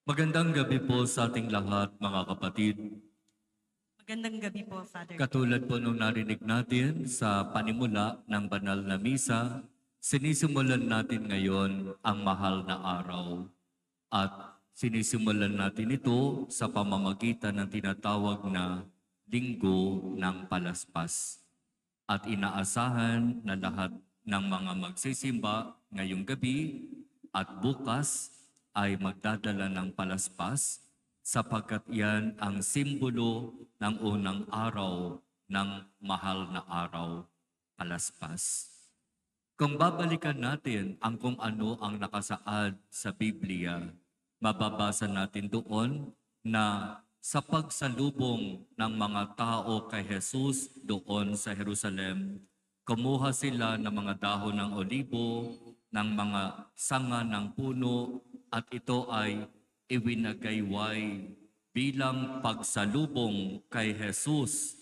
Magandang gabi po sa ating lahat, mga kapatid. Magandang gabi po, Father. Katulad po nung narinig natin sa panimula ng banal na misa, sinisimulan natin ngayon ang mahal na araw. At sinisimulan natin ito sa pamamagitan ng tinatawag na Linggo ng Palaspas. At inaasahan na lahat ng mga magsisimba ngayong gabi at bukas ay magdadala ng palaspas sapagkat yan ang simbolo ng unang araw ng mahal na araw, palaspas. Kung babalikan natin ang kung ano ang nakasaad sa Biblia, mababasa natin doon na sa pagsalubong ng mga tao kay Jesus doon sa Jerusalem, kumuha sila ng mga dahon ng olibo, ng mga sanga ng puno, at ito ay iwinagayway bilang pagsalubong kay Jesus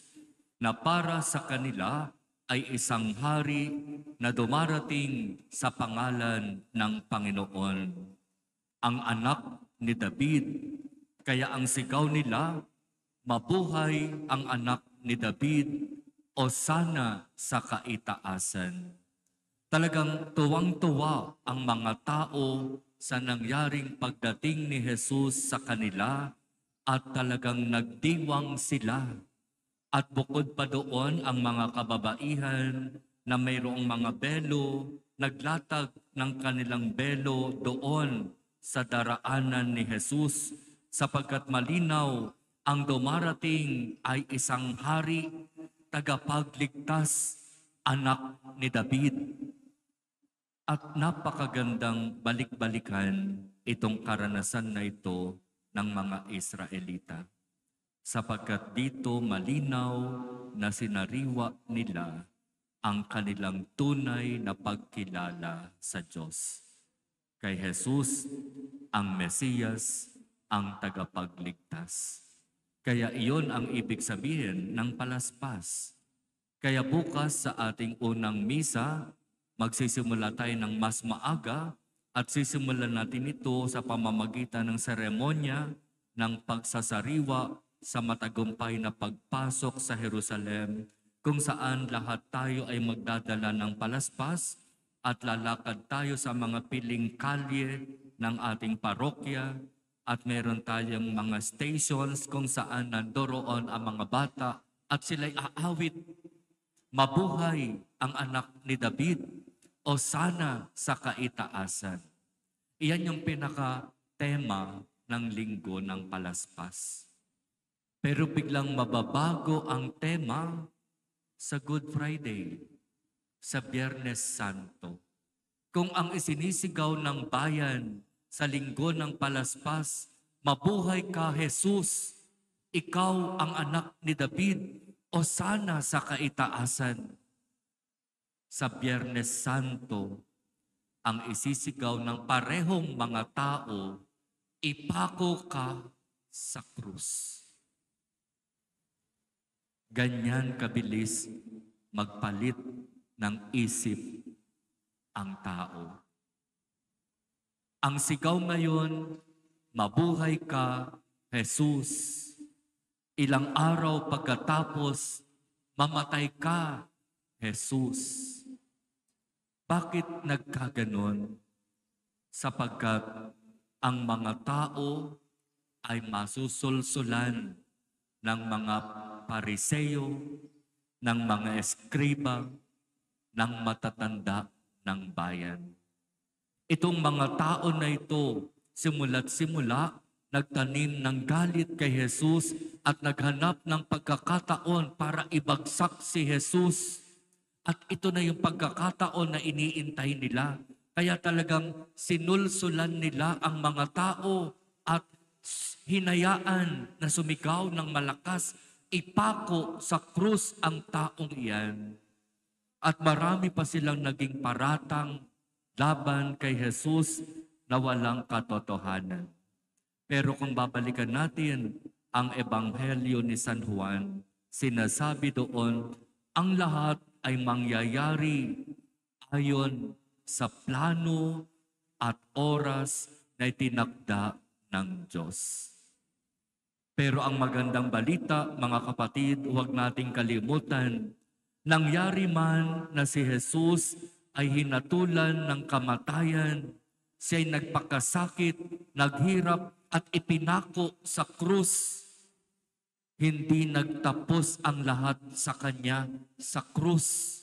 na para sa kanila ay isang hari na dumarating sa pangalan ng Panginoon, ang anak ni David. Kaya ang sigaw nila, mabuhay ang anak ni David, o sana sa kaitaasan. Talagang tuwang-tuwa ang mga tao sa nangyaring pagdating ni Jesus sa kanila at talagang nagdiwang sila. At bukod pa doon ang mga kababaihan na mayroong mga belo, naglatag ng kanilang belo doon sa daraanan ni Jesus sapagkat malinaw ang dumarating ay isang hari, tagapagligtas, anak ni David. At napakagandang balik-balikan itong karanasan na ito ng mga Israelita. Sapagkat dito malinaw na sinariwa nila ang kanilang tunay na pagkilala sa Diyos. Kay Jesus, ang Mesiyas, ang tagapagligtas. Kaya iyon ang ibig sabihin ng palaspas. Kaya bukas sa ating unang misa, magsisimula tayo ng mas maaga at sisimulan natin ito sa pamamagitan ng seremonya ng pagsasariwa sa matagumpay na pagpasok sa Jerusalem, kung saan lahat tayo ay magdadala ng palaspas at lalakad tayo sa mga piling kalye ng ating parokya at meron tayong mga stations kung saan nandoroon ang mga bata at sila'y aawit, mabuhay ang anak ni David, o sana sa kaitaasan. Iyan yung pinaka-tema ng linggo ng palaspas. Pero biglang mababago ang tema sa Good Friday, sa Biyernes Santo. Kung ang isinisigaw ng bayan sa linggo ng palaspas, mabuhay ka Jesus, ikaw ang anak ni David, o sana sa kaitaasan. Sa Biyernes Santo, ang isisigaw ng parehong mga tao, ipako ka sa krus. Ganyan kabilis magpalit ng isip ang tao. Ang sigaw ngayon, mabuhay ka, Jesus. Ilang araw pagkatapos, mamatay ka, Jesus. Bakit nagkaganon? Sapagkat ang mga tao ay masusulsulan ng mga pariseyo, ng mga eskriba, ng matatanda ng bayan. Itong mga tao na ito, simula't simula, nagtanim ng galit kay Jesus at naghanap ng pagkakataon para ibagsak si Jesus. At ito na yung pagkakataon na iniintay nila. Kaya talagang sinulsulan nila ang mga tao at hinayaan na sumigaw ng malakas, ipako sa krus ang taong iyan. At marami pa silang naging paratang laban kay Jesus na walang katotohanan. Pero kung babalikan natin ang Ebanghelyo ni San Juan, sinasabi doon, ang lahat ay mangyayari ayon sa plano at oras na itinakda ng Diyos. Pero ang magandang balita, mga kapatid, huwag nating kalimutan, nangyari man na si Jesus ay hinatulan ng kamatayan, siya'y nagpakasakit, naghirap at ipinako sa krus. Hindi nagtapos ang lahat sa kanya sa krus.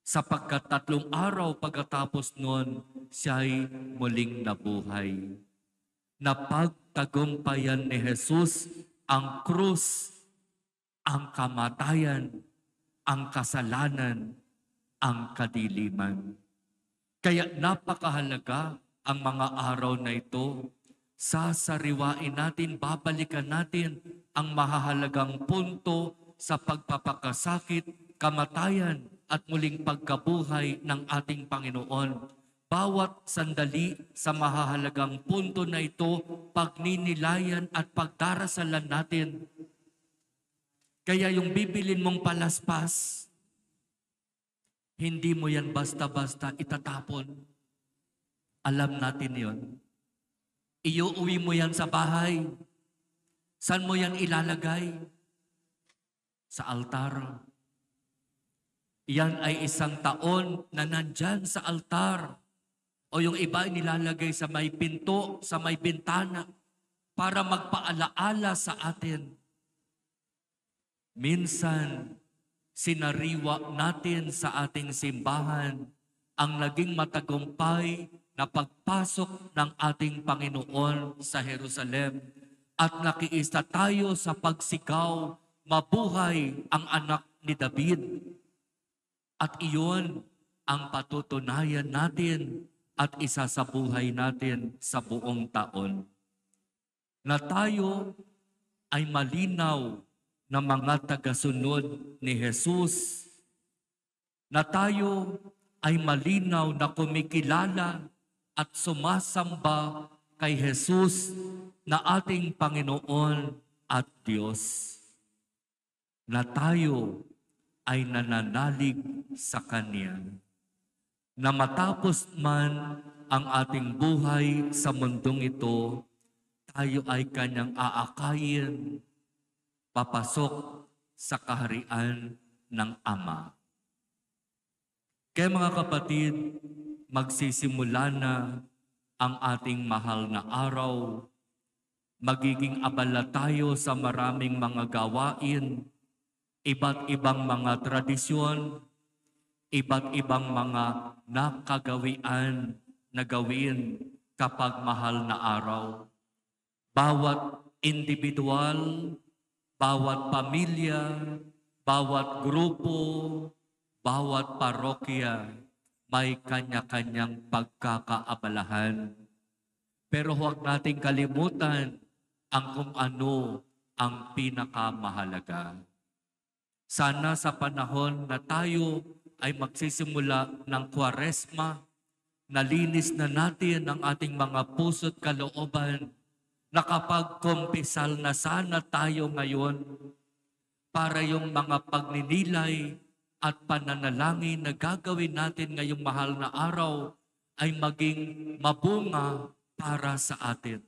Sapagkat 3 araw pagkatapos noon, siya'y muling nabuhay. Napagtagumpayan ni Jesus ang krus, ang kamatayan, ang kasalanan, ang kadiliman. Kaya napakahalaga ang mga araw na ito. Sasariwain natin, babalikan natin ang mahahalagang punto sa pagpapakasakit, kamatayan at muling pagkabuhay ng ating Panginoon. Bawat sandali sa mahahalagang punto na ito, pagninilayan at pagdarasalan natin. Kaya yung bibilin mong palaspas, hindi mo yan basta-basta itatapon. Alam natin yon. Iuuwi mo yan sa bahay. Saan mo yan ilalagay? Sa altar. Yan ay 1 taon na nandyan sa altar. O yung iba nilalagay sa may pinto, sa may bintana, para magpaalaala sa atin. Minsan, sinariwa natin sa ating simbahan ang naging matagumpay na pagpasok ng ating Panginoon sa Jerusalem at nakiisa tayo sa pagsigaw, mabuhay ang anak ni David. At iyon ang patutunayan natin at isa sa buhay natin sa buong taon. Na tayo ay malinaw na mga tagasunod ni Jesus. Na tayo ay malinaw na kumikilala at sumasamba kay Jesus na ating Panginoon at Diyos. Na tayo ay nananalig sa Kanya. Na matapos man ang ating buhay sa mundong ito, tayo ay Kanyang aakayin, papasok sa kaharian ng Ama. Kaya mga kapatid, magsisimula na ang ating mahal na araw. Magiging abala tayo sa maraming mga gawain, iba't ibang mga tradisyon, iba't ibang mga nakagawian na gawin kapag mahal na araw. Bawat individual, bawat pamilya, bawat grupo, bawat parokya, may kanya-kanyang pagkakaabalahan. Pero huwag nating kalimutan ang kung ano ang pinakamahalaga. Sana sa panahon na tayo ay magsisimula ng Kwaresma, nalinis na natin ang ating mga puso't kalooban, nakapagkumpisal na sana tayo ngayon para yung mga pagninilay at pananalangin na gagawin natin ngayong mahal na araw ay maging mabunga para sa atin.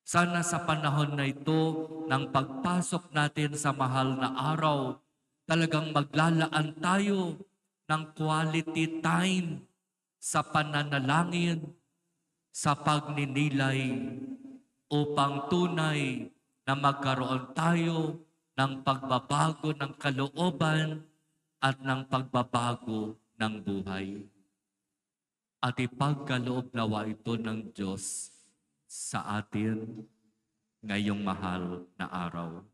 Sana sa panahon na ito, ng pagpasok natin sa mahal na araw, talagang maglalaan tayo ng quality time sa pananalangin, sa pagninilay, upang tunay na magkaroon tayo ng pagbabago ng kalooban at ng pagbabago ng buhay. At ipagkaloob nawa ito ng Diyos sa atin ngayong mahal na araw.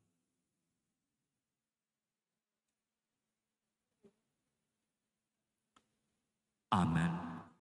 Amen.